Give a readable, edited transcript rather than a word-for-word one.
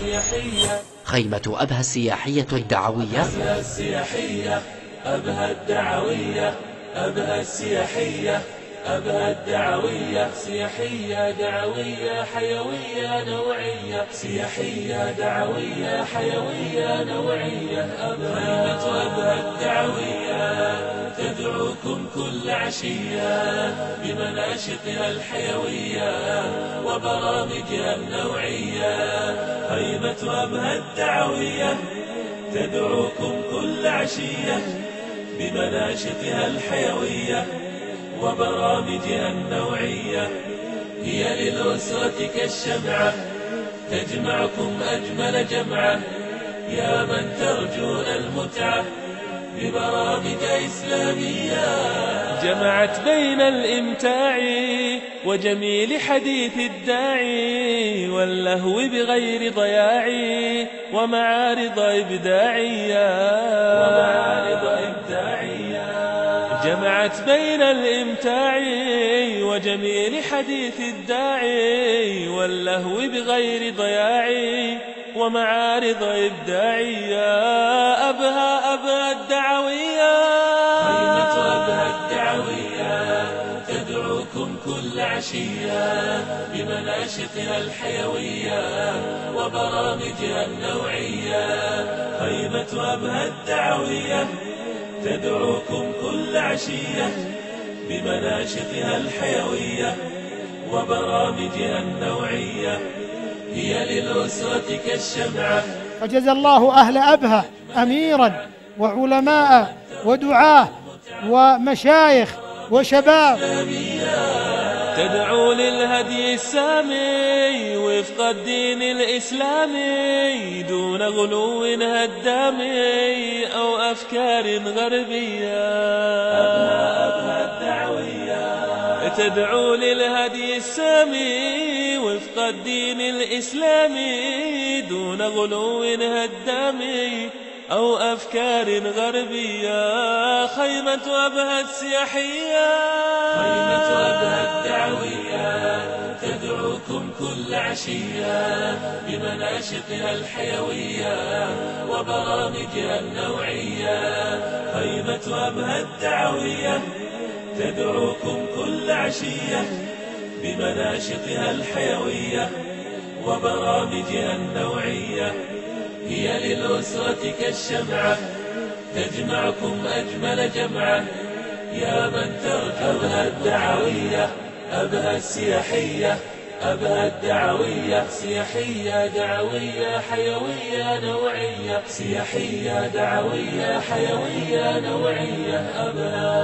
سياحية. خيمة أبها السياحية الدعوية. أبها السياحية، أبها الدعوية، أبها السياحية، أبها الدعوية. سياحية دعوية حيوية نوعية، سياحية دعوية حيوية نوعية. خيمة أبها الدعوية تدعوكم كل عشية بمناشطها الحيوية وبرامجها النوعية. خيمة أبها الدعوية تدعوكم كل عشية بمناشطها الحيوية وبرامجها النوعية. هي للأسرة كالشمعة تجمعكم أجمل جمعة، يا من ترجون المتعة ببرامج إسلامية. جمعت بين الإمتاع وجميل حديث الداعي واللهو بغير ضياع ومعارض إبداعية. جمعت بين الإمتاع وجميل حديث الداعي واللهو بغير ضياع ومعارض إبداعية. أبها الدعوية. خيمة أبها الدعوية تدعوكم كل عشية بمناشطها الحيوية وبرامجها النوعية. خيمة أبها الدعوية تدعوكم كل عشية بمناشطها الحيوية وبرامجها النوعية. هي للأسرة كالشمعة. فجزى الله أهل أبها أميرا وعلماء ودعاة ومشايخ وشباب. تدعو للهدي السامي وفق الدين الإسلامي دون غلو هدامي أو أفكار غربية. أبها الدعوية تدعو للهدي السامي وفق الدين الإسلامي دون غلو هدامي أو أفكار غربية. خيمة أبها السياحية. خيمة أبها الدعوية تدعوكم كل عشية بمناشطها الحيوية وبرامجها النوعية. خيمة أبها الدعوية تدعوكم كل عشية بمناشطها الحيوية وبرامجها النوعية. هي للأسرة كالشمعة تجمعكم أجمل جمعة، يا من ترجو. أبها الدعوية، أبها السياحية، أبها الدعوية. سياحية دعوية حيوية نوعية، سياحية دعوية حيوية نوعية. أبها